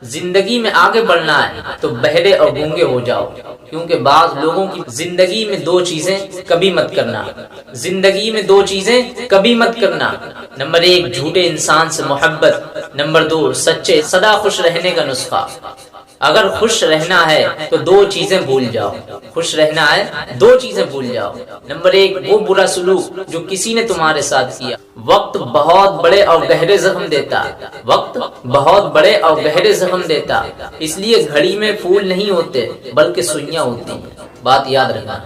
زندگی میں آگے بڑھنا ہے تو بہرے اور گونگے ہو جاؤ، کیونکہ بعض لوگوں کی زندگی میں دو چیزیں کبھی مت کرنا، زندگی میں دو چیزیں کبھی مت کرنا، نمبر 1 جھوٹے انسان سے محبت، نمبر 2 سچے سدا خوش رہنے کا نسخہ۔ اگر خوش رہنا ہے تو دو چیزیں بھول جاؤ، خوش رہنا ہے دو چیزیں بھول جاؤ، نمبر 1 وہ برا سلوک جو کسی نے تمہارے ساتھ کیا۔ وقت بہت بڑے اور گہرے زخم دیتا، وقت بہت بڑے اور گہرے زخم دیتا، اس لیے گھڑی میں پھول نہیں ہوتے بلکہ سوئیاں ہوتی ہیں۔ بات یاد رکھنا،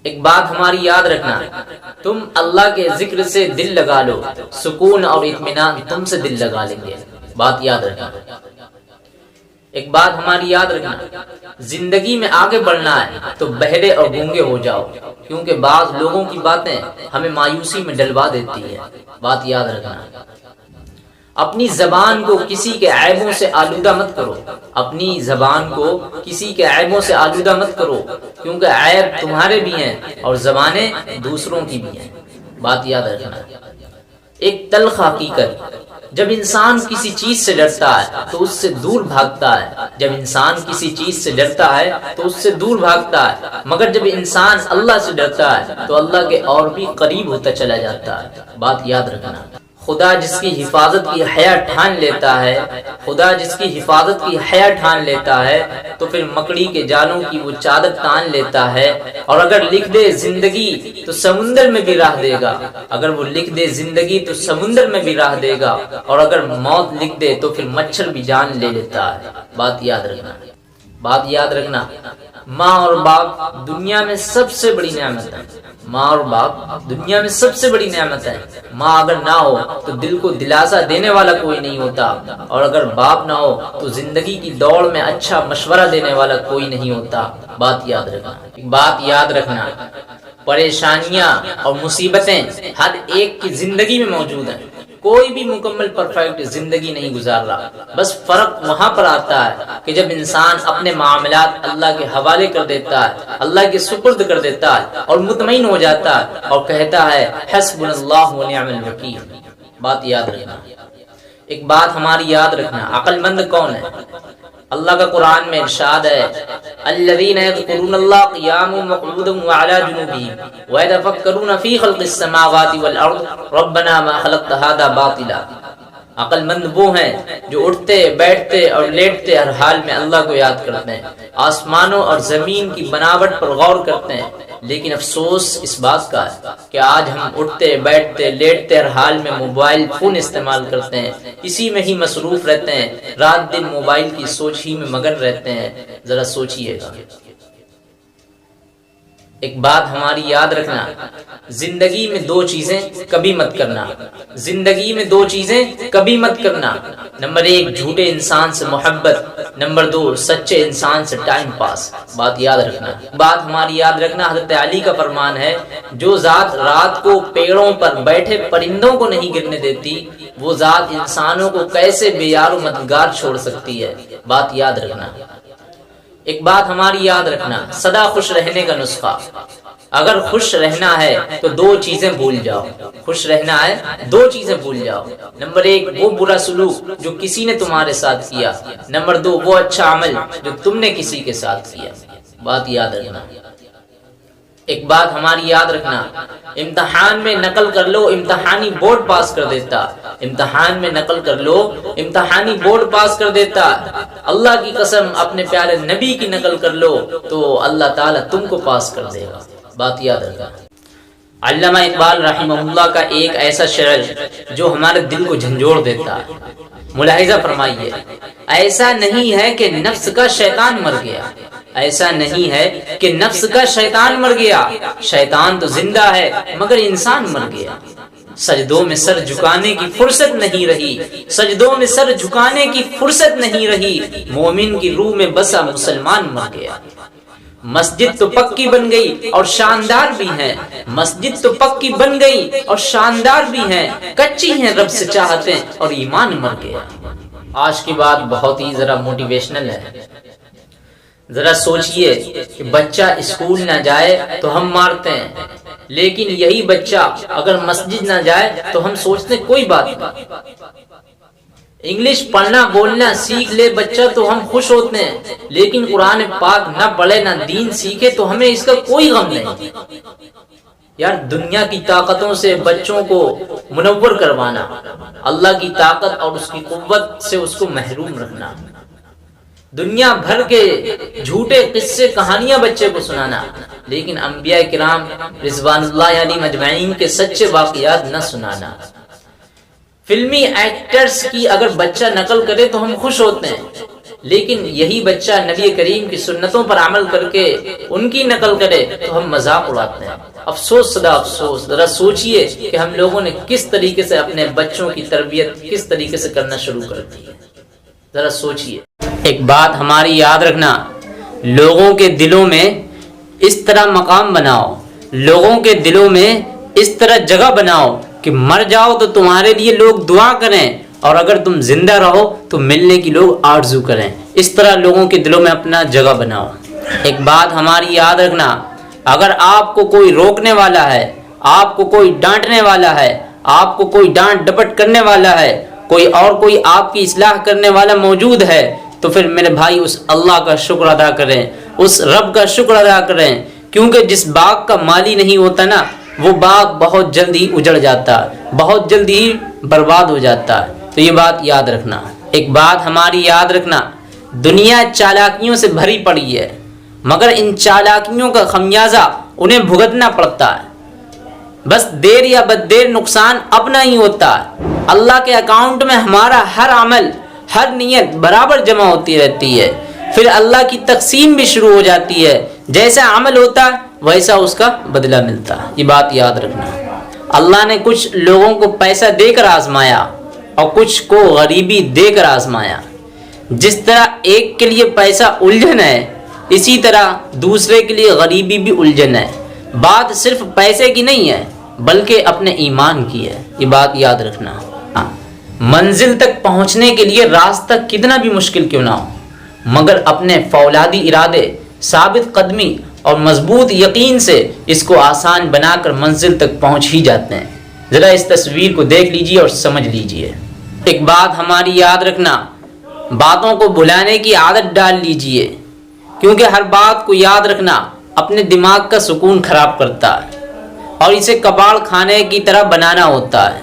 ایک بات ہماری یاد رکھنا، تم اللہ کے ذکر سے دل لگا لو، سکون اور اطمینان تم سے دل لگا لیں گے۔ بات یاد رکھنا، ایک بات ہماری یاد رکھنا، زندگی میں آگے بڑھنا ہے تو بہرے اور گونگے ہو جاؤ، کیونکہ بعض لوگوں کی باتیں ہمیں مایوسی میں ڈلوا دیتی ہے۔ بات یاد رکھنا، اپنی زبان کو کسی کے عیبوں سے آلودہ مت کرو، اپنی زبان کو کسی کے عیبوں سے آلودہ مت کرو، کیونکہ عیب تمہارے بھی ہیں اور زبانیں دوسروں کی بھی ہیں۔ بات یاد رکھنا، ایک تلخ حقیقت، جب انسان کسی چیز سے ڈرتا ہے تو اس سے دور بھاگتا ہے، جب انسان کسی چیز سے ڈرتا ہے تو اس سے دور بھاگتا ہے، مگر جب انسان اللہ سے ڈرتا ہے تو اللہ کے اور بھی قریب ہوتا چلا جاتا ہے۔ بات یاد رکھنا، خدا جس کی حفاظت کی حیا ٹھان لیتا ہے، خدا جس کی حفاظت کی حیا ٹھان لیتا ہے تو پھر مکڑی کے جالوں کی وہ چادر تان لیتا ہے، اور اگر لکھ دے زندگی تو سمندر میں بھی راہ دے گا، اگر وہ لکھ دے زندگی تو سمندر میں بھی راہ دے گا، اور اگر موت لکھ دے تو پھر مچھر بھی جان لے لیتا ہے۔ بات یاد رکھنا، بات یاد رکھنا، ماں اور باپ دنیا میں سب سے بڑی نعمت ہے، ماں اور باپ دنیا میں سب سے بڑی نعمت ہے۔ ماں اگر نہ ہو تو دل کو دلاسا دینے والا کوئی نہیں ہوتا، اور اگر باپ نہ ہو تو زندگی کی دوڑ میں اچھا مشورہ دینے والا کوئی نہیں ہوتا۔ بات یاد رکھنا، بات یاد رکھنا، پریشانیاں اور مصیبتیں ہر ایک کی زندگی میں موجود ہیں، کوئی بھی مکمل پرفیکٹ زندگی نہیں گزار رہا، بس فرق وہاں پر آتا ہے کہ جب انسان اپنے معاملات اللہ کے حوالے کر دیتا ہے، اللہ کے سپرد کر دیتا ہے اور مطمئن ہو جاتا ہے اور کہتا ہے حسبنا اللہ ونعم الوکیل۔ بات یاد رکھنا، ایک بات ہماری یاد رکھنا، عقل مند کون ہے؟ اللہ کا قرآن میں ارشاد ہے الذین یذکرون اللہ قیاما وقعودا وعلی جنوبہم ویتفکرون فی خلق السماوات والارض ربنا ما خلقت ھذا باطلا۔ عقل مند وہ ہیں جو اٹھتے بیٹھتے اور لیٹتے ہر حال میں اللہ کو یاد کرتے ہیں، آسمانوں اور زمین کی بناوٹ پر غور کرتے ہیں، لیکن افسوس اس بات کا ہے کہ آج ہم اٹھتے بیٹھتے لیٹتے ہر حال میں موبائل فون استعمال کرتے ہیں، اسی میں ہی مصروف رہتے ہیں، رات دن موبائل کی سوچ ہی میں مگن رہتے ہیں۔ ذرا سوچئے گا، ایک بات ہماری یاد رکھنا، زندگی میں دو چیزیں کبھی مت کرنا، زندگی میں دو چیزیں کبھی مت کرنا، نمبر 1 جھوٹے انسان سے محبت، نمبر 2 سچے انسان سے ٹائم پاس۔ بات یاد رکھنا، بات ہماری یاد رکھنا، حضرت علی کا فرمان ہے جو ذات رات کو پیڑوں پر بیٹھے پرندوں کو نہیں گرنے دیتی، وہ ذات انسانوں کو کیسے بے یار و مددگار چھوڑ سکتی ہے۔ بات یاد رکھنا، ایک بات ہماری یاد رکھنا، سدا خوش رہنے کا نسخہ، اگر خوش رہنا ہے تو دو چیزیں بھول جاؤ، خوش رہنا ہے دو چیزیں بھول جاؤ، نمبر 1 وہ برا سلوک جو کسی نے تمہارے ساتھ کیا، نمبر 2 وہ اچھا عمل جو تم نے کسی کے ساتھ کیا۔ بات یاد رکھنا، ایک بات ہماری یاد رکھنا، امتحان میں نقل کر لو امتحانی بورڈ پاس کر دیتا، امتحان میں نقل کر لو امتحانی بورڈ پاس کر دیتا، اللہ کی قسم اپنے پیارے نبی کی نقل کر لو تو اللہ تعالیٰ تم کو پاس کر دے گا۔ بات یاد رکھنا، علامہ اقبال رحمہ اللہ کا ایک ایسا شعر جو ہمارے دل کو جھنجھوڑ دیتا ہے، ملاحظہ فرمائیے، ایسا نہیں ہے کہ نفس کا شیطان مر گیا، ایسا نہیں ہے کہ نفس کا شیطان مر گیا، شیطان تو زندہ ہے مگر انسان مر گیا، سجدوں میں سر جھکانے کی فرصت نہیں رہی، سجدوں میں سر جھکانے کی فرصت نہیں رہی، مومن کی روح میں بسا مسلمان مر گیا، مسجد تو پکی بن گئی اور شاندار بھی ہے، مسجد تو پکی بن گئی اور شاندار بھی ہے، کچی ہیں رب سے چاہتے اور ایمان مر گیا۔ آج کی بات بہت ہی ذرا موٹیویشنل ہے، ذرا سوچئے کہ بچہ اسکول نہ جائے تو ہم مارتے ہیں، لیکن یہی بچہ اگر مسجد نہ جائے تو ہم سوچتے کوئی بات نہیں، انگلش پڑھنا بولنا سیکھ لے بچہ تو ہم خوش ہوتے ہیں، لیکن قرآن پاک نہ پڑھے نہ دین سیکھے تو ہمیں اس کا کوئی غم نہیں۔ یار دنیا کی طاقتوں سے بچوں کو منور کروانا، اللہ کی طاقت اور اس کی قوت سے اس کو محروم رکھنا، دنیا بھر کے جھوٹے قصے کہانیاں بچے کو سنانا، لیکن انبیاء کرام رضوان اللہ علیہم اجمعین کے سچے واقعات نہ سنانا۔ فلمی ایکٹرز کی اگر بچہ نقل کرے تو ہم خوش ہوتے ہیں، لیکن یہی بچہ نبی کریم کی سنتوں پر عمل کر کے ان کی نقل کرے تو ہم مذاق اڑاتے ہیں۔ افسوس صدا افسوس، ذرا سوچئے کہ ہم لوگوں نے کس طریقے سے اپنے بچوں کی تربیت کس طریقے سے کرنا شروع کر دی ہے، ذرا سوچئے۔ ایک بات ہماری یاد رکھنا، لوگوں کے دلوں میں اس طرح مقام بناؤ، لوگوں کے دلوں میں اس طرح جگہ بناؤ کہ مر جاؤ تو تمہارے لیے لوگ دعا کریں، اور اگر تم زندہ رہو تو ملنے کی لوگ آرزو کریں۔ اس طرح لوگوں کے دلوں میں اپنا جگہ بناؤ۔ ایک بات ہماری یاد رکھنا، اگر آپ کو کوئی روکنے والا ہے، آپ کو کوئی ڈانٹنے والا ہے، آپ کو کوئی ڈانٹ ڈپٹ کرنے والا ہے، کوئی آپ کی اصلاح کرنے والا موجود ہے، تو پھر میرے بھائی اس اللہ کا شکر ادا کریں، اس رب کا شکر ادا کریں، کیونکہ جس باغ کا مالی نہیں ہوتا نا، وہ باغ بہت جلدی اجڑ جاتا ہے، بہت جلدی برباد ہو جاتا ہے۔ تو یہ بات یاد رکھنا۔ ایک بات ہماری یاد رکھنا، دنیا چالاکیوں سے بھری پڑی ہے، مگر ان چالاکیوں کا خمیازہ انہیں بھگتنا پڑتا ہے، بس دیر یا بد دیر نقصان اپنا ہی ہوتا ہے۔ اللہ کے اکاؤنٹ میں ہمارا ہر عمل ہر نیت برابر جمع ہوتی رہتی ہے، پھر اللہ کی تقسیم بھی شروع ہو جاتی ہے، جیسا عمل ہوتا ہے ویسا اس کا بدلہ ملتا ہے۔ یہ بات یاد رکھنا۔ اللہ نے کچھ لوگوں کو پیسہ دے کر آزمایا اور کچھ کو غریبی دے کر آزمایا۔ جس طرح ایک کے لیے پیسہ الجھن ہے، اسی طرح دوسرے کے لیے غریبی بھی الجھن ہے۔ بات صرف پیسے کی نہیں ہے بلکہ اپنے ایمان کی ہے، یہ بات یاد رکھنا۔ منزل تک پہنچنے کے لیے راستہ کتنا بھی مشکل کیوں نہ ہو، مگر اپنے فولادی ارادے، ثابت قدمی اور مضبوط یقین سے اس کو آسان بنا کر منزل تک پہنچ ہی جاتے ہیں۔ ذرا اس تصویر کو دیکھ لیجئے اور سمجھ لیجئے۔ ایک بات ہماری یاد رکھنا، باتوں کو بھلانے کی عادت ڈال لیجئے، کیونکہ ہر بات کو یاد رکھنا اپنے دماغ کا سکون خراب کرتا ہے اور اسے کباڑ کھانے کی طرح بنانا ہوتا ہے۔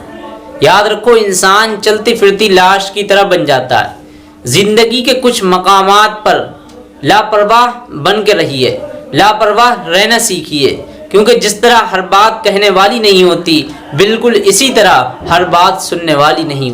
یاد رکھو، انسان چلتی پھرتی لاش کی طرح بن جاتا ہے۔ زندگی کے کچھ مقامات پر لاپرواہ بن کے رہیے، لاپرواہ رہنا سیکھیے، کیونکہ جس طرح ہر بات کہنے والی نہیں ہوتی، بالکل اسی طرح ہر بات سننے والی نہیں ہوتی۔